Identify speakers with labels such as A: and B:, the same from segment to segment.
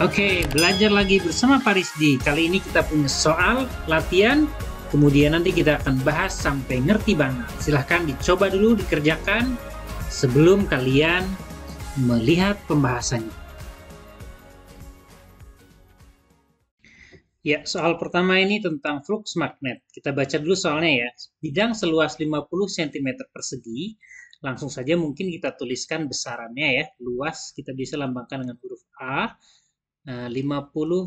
A: Oke, belajar lagi bersama Pak Rizdi. Kali ini kita punya soal latihan, kemudian nanti kita akan bahas sampai ngerti banget. Silahkan dicoba dulu, dikerjakan sebelum kalian melihat pembahasannya. Ya, soal pertama ini tentang flux magnet. Kita baca dulu soalnya ya. Bidang seluas 50 cm persegi, langsung saja mungkin kita tuliskan besarannya ya. Luas kita bisa lambangkan dengan huruf A. 50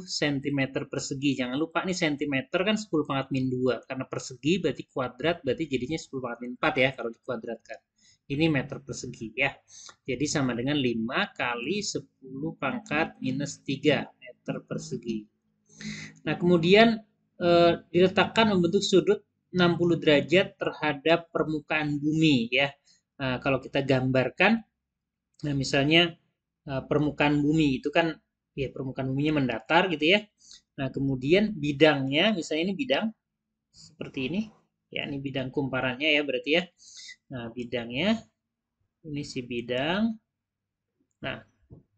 A: cm persegi. Jangan lupa nih cm kan 10 pangkat min 2. Karena persegi berarti kuadrat, berarti jadinya 10 pangkat min 4 ya kalau dikuadratkan. Ini meter persegi ya. Jadi sama dengan 5 kali 10 pangkat minus 3 meter persegi. Nah, kemudian diletakkan membentuk sudut 60 derajat terhadap permukaan bumi ya. Nah, kalau kita gambarkan, nah misalnya permukaan bumi itu kan ya permukaan buminya mendatar gitu ya. Nah, kemudian bidangnya, misalnya ini bidang seperti ini. Ya, ini bidang kumparannya ya berarti ya. Nah, bidangnya ini si bidang. Nah,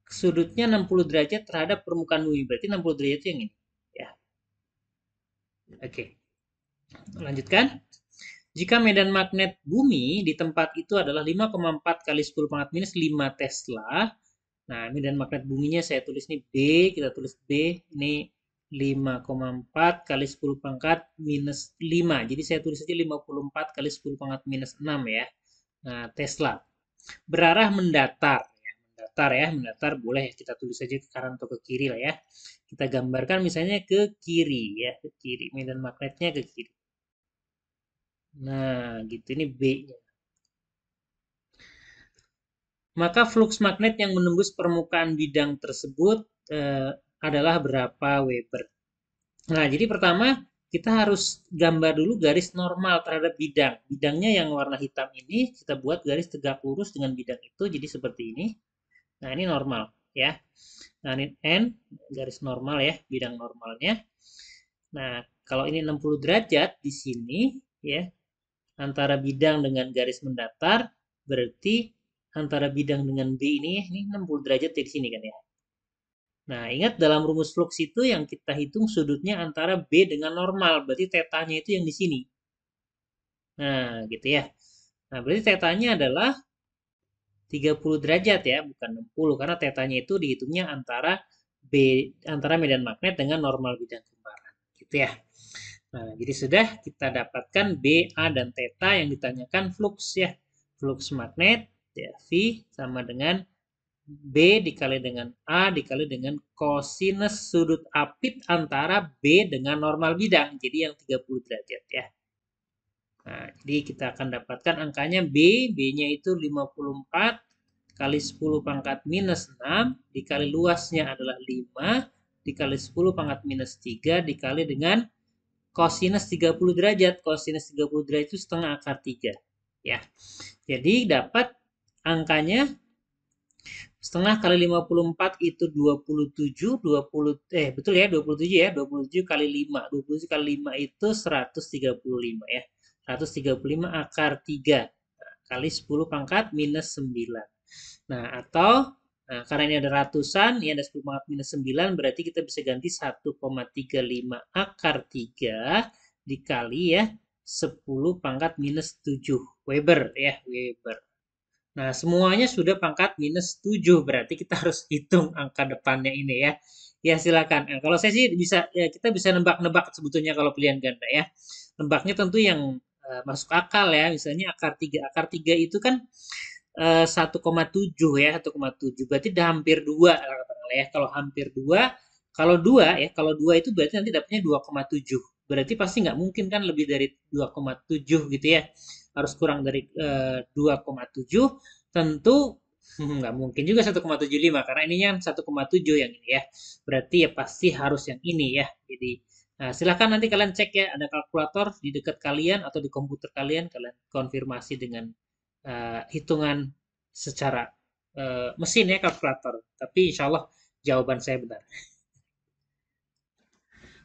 A: sudutnya 60 derajat terhadap permukaan bumi. Berarti 60 derajat itu yang ini. Ya. Oke. Lanjutkan. Jika medan magnet bumi di tempat itu adalah 5,4 kali 10 pangkat minus 5 Tesla. Nah, medan magnet buminya saya tulis nih B, kita tulis B, ini 5,4 kali 10 pangkat minus 5. Jadi saya tulis saja 54 kali 10 pangkat minus 6 ya. Nah, Tesla. Berarah mendatar. Mendatar boleh kita tulis saja ke kanan atau ke kiri lah ya. Kita gambarkan misalnya ke kiri ya, ke kiri. Medan magnetnya ke kiri. Nah, gitu ini B-nya. Maka flux magnet yang menembus permukaan bidang tersebut adalah berapa Weber. Nah, jadi pertama kita harus gambar dulu garis normal terhadap bidang. Bidangnya yang warna hitam ini kita buat garis tegak lurus dengan bidang itu, jadi seperti ini. Nah, ini normal ya. Nah, ini N, garis normal ya, bidang normalnya. Nah, kalau ini 60 derajat di sini ya, antara bidang dengan garis mendatar, berarti antara bidang dengan B ini 60 derajat di sini kan ya. Nah, ingat dalam rumus flux itu yang kita hitung sudutnya antara B dengan normal, berarti tetanya itu yang di sini. Nah, gitu ya. Nah, berarti tetanya adalah 30 derajat ya, bukan 60 karena tetanya itu dihitungnya antara medan magnet dengan normal bidang kumparan, gitu ya. Nah, jadi sudah kita dapatkan B, A, dan theta yang ditanyakan flux ya. Flux magnet ya, V sama dengan B dikali dengan A dikali dengan kosinus sudut apit antara B dengan normal bidang. Jadi yang 30 derajat ya. Nah, jadi kita akan dapatkan angkanya B. B-nya itu 54 kali 10 pangkat minus 6 dikali luasnya adalah 5 dikali 10 pangkat minus 3 dikali dengan kosinus 30 derajat. Kosinus 30 derajat itu setengah akar 3. Ya. Jadi dapat angkanya setengah kali 54 itu 27, betul ya 27 ya, 27 kali 5. 27 kali 5 itu 135 ya. 135 akar 3 kali 10 pangkat minus 9. Nah, atau karena ini ada ratusan, ini ada 10 pangkat minus 9, berarti kita bisa ganti 1,35 akar 3 dikali ya 10 pangkat minus 7 Weber ya, Weber. Nah, semuanya sudah pangkat minus 7, berarti kita harus hitung angka depannya ini ya. Ya, silakan. Nah, kalau saya sih bisa, ya kita bisa nebak-nebak sebetulnya kalau pilihan ganda ya. Nebaknya tentu yang masuk akal ya, misalnya akar 3. Akar 3 itu kan 1,7 ya, 1,7. Berarti udah hampir 2 ya. Kalau hampir 2, kalau 2 ya, kalau 2 itu berarti nanti dapatnya 2,7. Berarti pasti nggak mungkin kan lebih dari 2,7 gitu ya. Harus kurang dari 2,7. Tentu nggak mungkin juga 1,75 karena ini yang 1,7 yang ini ya. Berarti ya pasti harus yang ini ya. Jadi silahkan nanti kalian cek ya, ada kalkulator di dekat kalian atau di komputer kalian konfirmasi dengan hitungan secara mesin ya, kalkulator. Tapi insya Allah jawaban saya benar.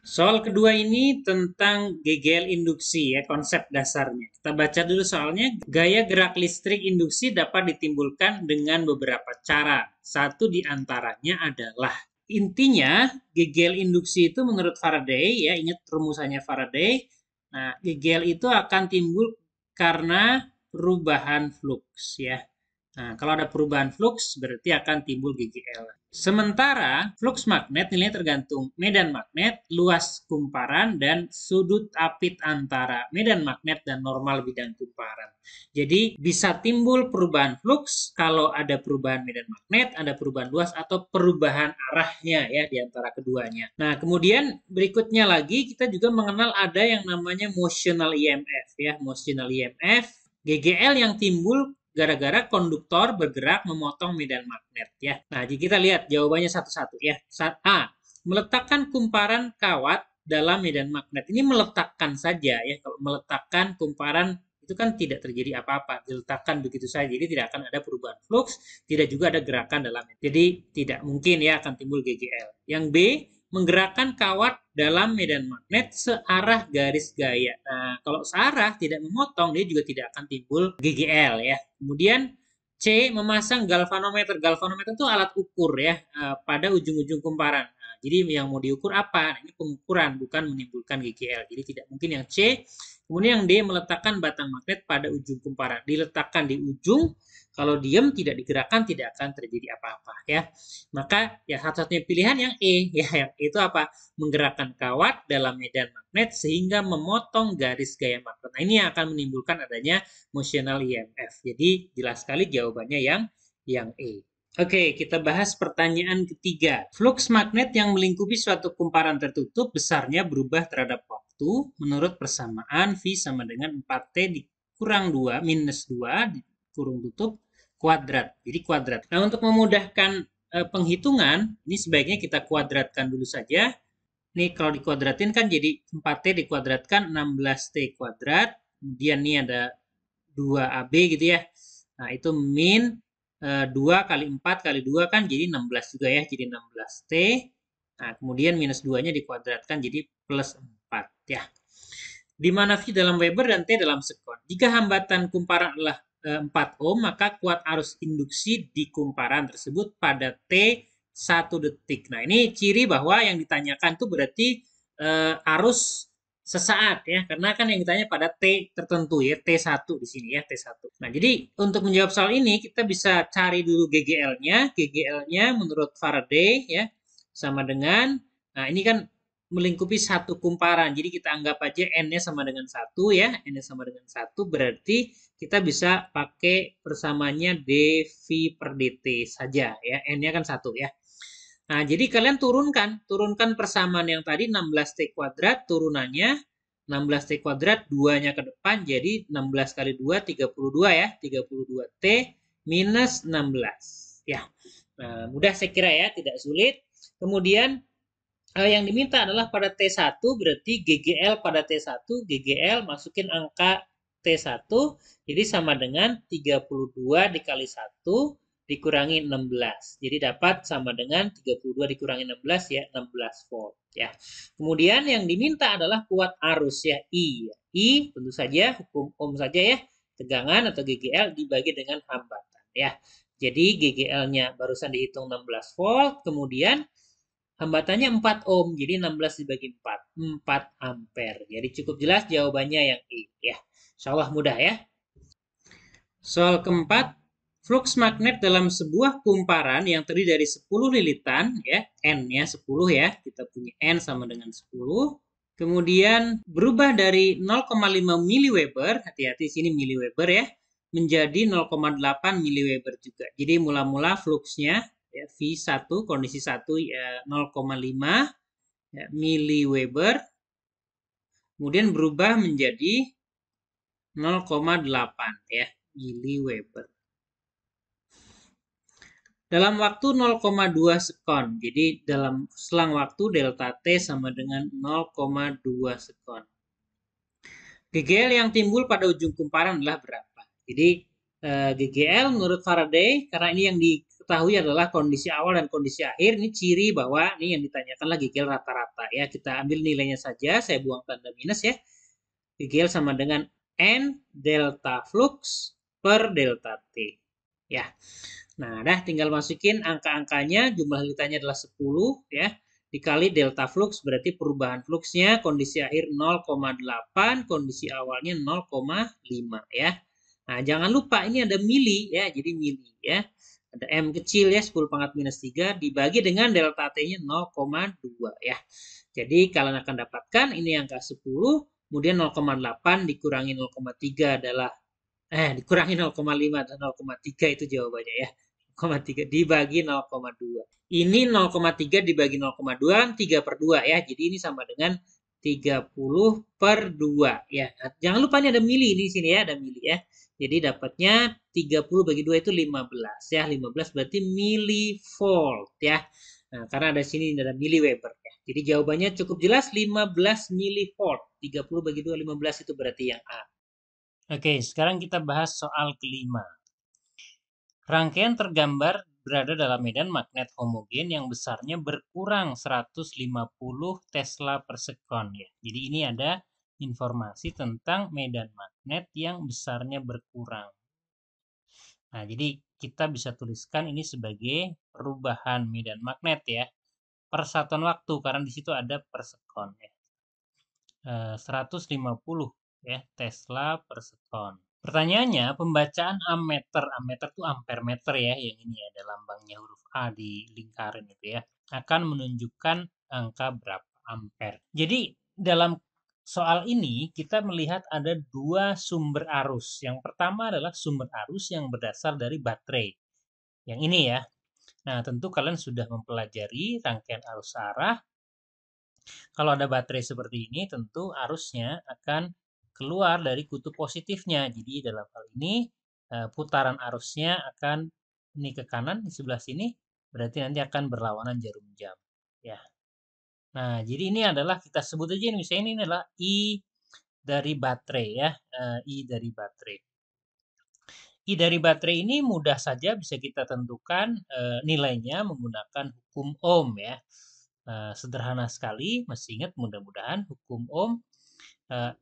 A: Soal kedua ini tentang GGL induksi ya, konsep dasarnya. Kita baca dulu soalnya. Gaya gerak listrik induksi dapat ditimbulkan dengan beberapa cara. Satu di antaranya adalah intinya GGL induksi itu menurut Faraday, ya ingat rumusannya Faraday. Nah, GGL itu akan timbul karena perubahan flux ya. Nah, kalau ada perubahan flux berarti akan timbul GGL. Sementara flux magnet nilainya tergantung medan magnet, luas kumparan, dan sudut apit antara medan magnet dan normal bidang kumparan. Jadi bisa timbul perubahan flux kalau ada perubahan medan magnet, ada perubahan luas atau perubahan arahnya ya di antara keduanya. Nah, kemudian berikutnya lagi kita juga mengenal ada yang namanya motional EMF ya, motional EMF. GGL yang timbul gara-gara konduktor bergerak memotong medan magnet ya. Nah, jadi kita lihat jawabannya satu-satu ya. A. Meletakkan kumparan kawat dalam medan magnet. Ini meletakkan saja ya. Kalau meletakkan kumparan itu kan tidak terjadi apa-apa, diletakkan begitu saja. Jadi tidak akan ada perubahan flux, tidak juga ada gerakan dalamnya. Jadi tidak mungkin ya akan timbul GGL. Yang B, menggerakkan kawat dalam medan magnet searah garis gaya. Nah, kalau searah tidak memotong, dia juga tidak akan timbul GGL ya. Kemudian C, memasang galvanometer. Galvanometer itu alat ukur ya pada ujung-ujung kumparan. Nah, jadi yang mau diukur apa? Nah, ini pengukuran, bukan menimbulkan GGL. Jadi tidak mungkin yang C. Kemudian yang D, meletakkan batang magnet pada ujung kumparan. Diletakkan di ujung, kalau diam tidak digerakkan tidak akan terjadi apa-apa ya. Maka ya satu-satunya pilihan yang E ya, yang itu apa? Menggerakkan kawat dalam medan magnet sehingga memotong garis gaya magnet. Nah, ini yang akan menimbulkan adanya motional EMF. Jadi jelas sekali jawabannya yang E. Oke, kita bahas pertanyaan ketiga. Flux magnet yang melingkupi suatu kumparan tertutup besarnya berubah terhadap waktu menurut persamaan V sama dengan 4T dikurang 2 minus 2 kurung tutup kuadrat. Jadi kuadrat. Nah, untuk memudahkan penghitungan, ini sebaiknya kita kuadratkan dulu saja. Ini kalau dikuadratin kan jadi 4T dikuadratkan 16T kuadrat. Kemudian ini ada 2AB gitu ya. Nah, itu min 2 kali 4 kali 2 kan jadi 16 juga ya. Jadi 16T. Nah, kemudian minus 2-nya dikuadratkan jadi plus 4 ya. Di mana V dalam Weber dan T dalam sekon. Jika hambatan kumparan adalah 4 ohm, maka kuat arus induksi di kumparan tersebut pada T 1 detik. Nah, ini ciri bahwa yang ditanyakan itu berarti arus sesaat ya, karena kan yang ditanya pada T tertentu ya, T1 di sini ya, T1. Nah, jadi untuk menjawab soal ini kita bisa cari dulu GGL-nya. GGL-nya menurut Faraday ya sama dengan, nah ini kan melingkupi satu kumparan. Jadi kita anggap aja N-nya sama dengan 1 ya. N-nya sama dengan 1 berarti kita bisa pakai persamanya dV per dt saja ya. N-nya kan 1 ya. Nah, jadi kalian turunkan persamaan yang tadi 16T kuadrat turunannya 16T kuadrat 2-nya ke depan jadi 16 kali 2 32 ya. 32T minus 16 ya. Nah, mudah saya kira ya, tidak sulit. Kemudian yang diminta adalah pada T1 berarti GGL pada T1, GGL masukin angka T1 jadi sama dengan 32 dikali 1 dikurangi 16. Jadi dapat sama dengan 32 dikurangi 16 ya 16 volt ya. Kemudian yang diminta adalah kuat arus ya I. I tentu saja hukum ohm saja ya. Tegangan atau GGL dibagi dengan hambatan ya. Jadi GGL-nya barusan dihitung 16 volt, kemudian hambatannya 4 ohm, jadi 16 dibagi 4, 4 ampere. Jadi cukup jelas jawabannya yang I ya. Insya Allah mudah ya. Soal keempat, flux magnet dalam sebuah kumparan yang terdiri dari 10 lilitan ya, N-nya 10 ya. Kita punya N sama dengan 10. Kemudian berubah dari 0,5 miliweber, hati-hati sini miliweber ya, menjadi 0,8 miliweber juga. Jadi mula-mula fluxnya ya, V1 kondisi 1 ya 0,5 ya, miliweber kemudian berubah menjadi 0,8 ya miliweber dalam waktu 0,2 sekon. Jadi dalam selang waktu delta T sama dengan 0,2 sekon. GGL yang timbul pada ujung kumparan adalah berapa? Jadi GGL menurut Faraday, karena ini yang diketahui adalah kondisi awal dan kondisi akhir, ini ciri bahwa ini yang ditanyakanlah GGL rata-rata ya. Kita ambil nilainya saja, saya buang tanda minus ya. GGL sama dengan N delta flux per delta T ya. Nah, dah tinggal masukin angka-angkanya, jumlah litanya adalah 10 ya. Dikali delta flux berarti perubahan fluxnya kondisi akhir 0,8, kondisi awalnya 0,5 ya. Nah, jangan lupa ini ada mili ya, jadi mili ya. Ada M kecil ya, 10 pangkat minus 3 dibagi dengan delta T-nya 0,2 ya. Jadi kalian akan dapatkan ini angka 10, kemudian 0,8 dikurangi 0,3 adalah dikurangi 0,5 dan 0,3 itu jawabannya ya. 0,3 dibagi 0,2. Ini 0,3 dibagi 0,2, 3 per 2 ya. Jadi ini sama dengan 30 per 2 ya. Nah, jangan lupa ini ada mili ini di sini ya, ada mili ya. Jadi dapatnya 30 bagi 2 itu 15 ya. 15 berarti milivolt ya. Nah, karena ada sini ada miliweber ya. Jadi jawabannya cukup jelas 15 milivolt. 30 bagi 2 15 itu berarti yang A. Oke, sekarang kita bahas soal kelima. Rangkaian tergambar berada dalam medan magnet homogen yang besarnya berkurang 150 Tesla per sekon ya. Jadi ini ada informasi tentang medan magnet yang besarnya berkurang. Nah, jadi kita bisa tuliskan ini sebagai perubahan medan magnet ya. Per satuan waktu karena di situ ada per sekon ya. 150 ya Tesla per sekon. Pertanyaannya, pembacaan ammeter, ammeter itu ampere meter ya, yang ini ada lambangnya huruf A di lingkaran itu ya, akan menunjukkan angka berapa ampere. Jadi dalam soal ini kita melihat ada dua sumber arus. Yang pertama adalah sumber arus yang berasal dari baterai. Yang ini ya. Nah, tentu kalian sudah mempelajari rangkaian arus arah. Kalau ada baterai seperti ini, tentu arusnya akan keluar dari kutub positifnya. Jadi dalam hal ini putaran arusnya akan ini ke kanan di sebelah sini, berarti nanti akan berlawanan jarum jam. Ya. Nah, jadi ini adalah kita sebut aja misalnya ini adalah I dari baterai ya, I dari baterai. I dari baterai ini mudah saja bisa kita tentukan nilainya menggunakan hukum Ohm ya. Sederhana sekali, masih ingat mudah-mudahan hukum Ohm.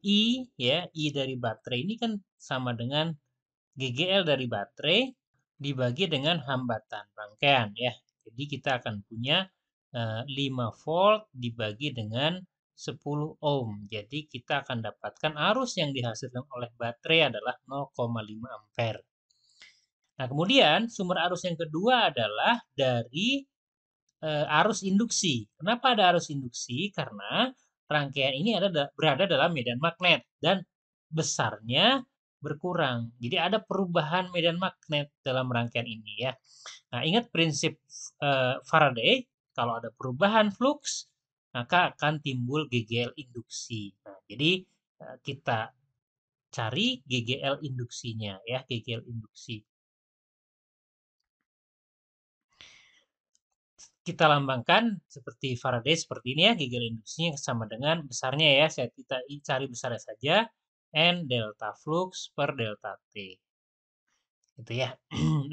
A: I ya, I dari baterai ini kan sama dengan GGL dari baterai dibagi dengan hambatan rangkaian ya. Jadi kita akan punya 5 volt dibagi dengan 10 ohm. Jadi kita akan dapatkan arus yang dihasilkan oleh baterai adalah 0,5 ampere. Nah, kemudian sumber arus yang kedua adalah dari arus induksi. Kenapa ada arus induksi? Karena rangkaian ini berada dalam medan magnet dan besarnya berkurang. Jadi ada perubahan medan magnet dalam rangkaian ini ya. Nah, ingat prinsip Faraday, kalau ada perubahan flux, maka akan timbul GGL induksi. Nah, jadi kita cari GGL induksinya ya, GGL induksi. Kita lambangkan seperti Faraday seperti ini ya, GGL induksinya sama dengan besarnya ya, kita cari besarnya saja, N delta flux per delta T. Gitu ya.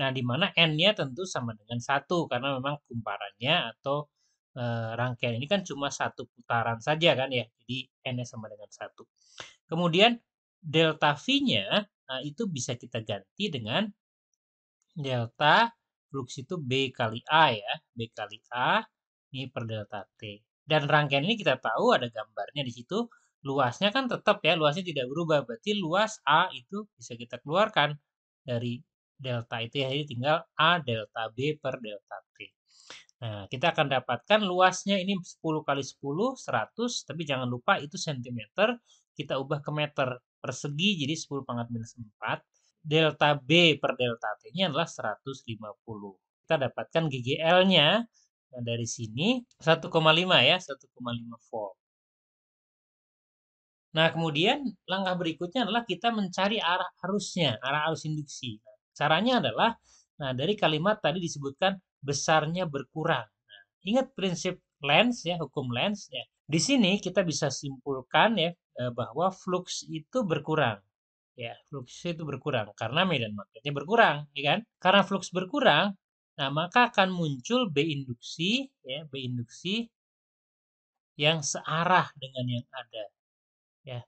A: Nah, di mana N-nya tentu sama dengan 1 karena memang kumparannya atau rangkaian ini kan cuma satu putaran saja kan ya. Jadi N-nya sama dengan 1. Kemudian delta V-nya itu bisa kita ganti dengan delta flux itu B kali A ya. B kali A ini per delta T. Dan rangkaian ini kita tahu ada gambarnya di situ. Luasnya kan tetap ya, luasnya tidak berubah. Berarti luas A itu bisa kita keluarkan dari delta itu ya. Jadi tinggal A delta B per delta T. Nah, kita akan dapatkan luasnya ini 10 kali 10, 100. Tapi jangan lupa itu cm. Kita ubah ke meter persegi, jadi 10 pangkat minus 4. Delta B per delta T-nya adalah 150. Kita dapatkan GGL-nya dari sini 1,5 ya, 1,5 volt. Nah, kemudian langkah berikutnya adalah kita mencari arah arusnya, arah arus induksi. Nah, caranya adalah, nah dari kalimat tadi disebutkan besarnya berkurang. Nah, ingat prinsip Lenz ya, hukum Lenz ya. Di sini kita bisa simpulkan ya bahwa flux itu berkurang. Ya, flux itu berkurang karena medan magnetnya berkurang, ya kan? Karena flux berkurang, nah maka akan muncul B induksi ya, B induksi yang searah dengan yang ada ya.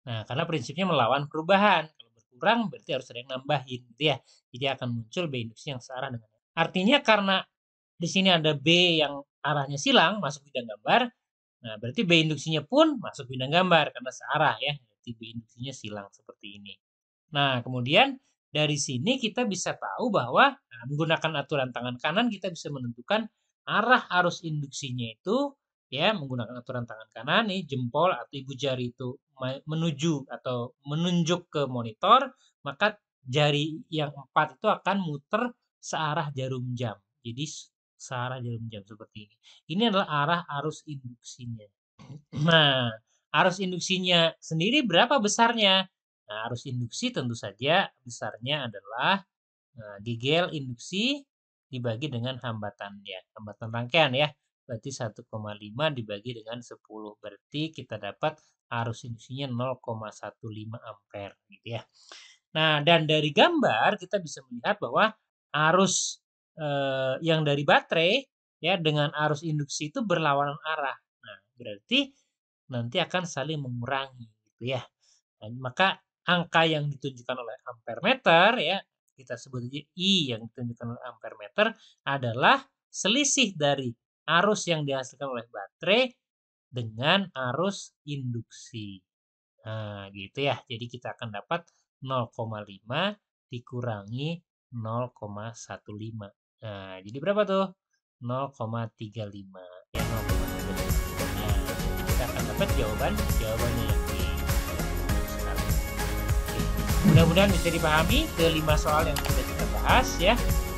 A: Nah, karena prinsipnya melawan perubahan. Kalau berkurang, berarti harus ada yang nambahin gitu ya. Jadi akan muncul B induksi yang searah dengan. Artinya karena di sini ada B yang arahnya silang masuk bidang gambar, nah berarti B induksinya pun masuk bidang gambar karena searah ya. Berarti B induksinya silang seperti ini. Nah, kemudian dari sini kita bisa tahu bahwa menggunakan aturan tangan kanan kita bisa menentukan arah arus induksinya itu ya menggunakan aturan tangan kanan nih jempol atau ibu jari itu menuju atau menunjuk ke monitor, maka jari yang 4 itu akan muter searah jarum jam. Jadi searah jarum jam seperti ini. Ini adalah arah arus induksinya. Nah, arus induksinya sendiri berapa besarnya? Nah, arus induksi tentu saja besarnya adalah GGL induksi dibagi dengan hambatannya, hambatan rangkaian ya. Berarti 1,5 dibagi dengan 10. Berarti kita dapat arus induksinya 0,15 ampere gitu ya. Nah, dan dari gambar kita bisa melihat bahwa arus yang dari baterai ya dengan arus induksi itu berlawanan arah. Nah, berarti nanti akan saling mengurangi gitu ya. Nah, maka angka yang ditunjukkan oleh ampere meter ya, kita sebut aja I yang ditunjukkan oleh ampere meter adalah selisih dari arus yang dihasilkan oleh baterai dengan arus induksi. Nah, gitu ya. Jadi kita akan dapat 0,5 dikurangi 0,15. Nah, jadi berapa tuh? 0,35 ya, 0,35. Nah, kita akan dapat jawabannya yang di sekarang. Mudah-mudahan bisa dipahami ke-5 soal yang sudah kita bahas ya,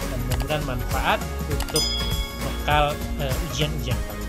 A: dan mudah-mudahan manfaat untuk bekal ujian-ujian kalian.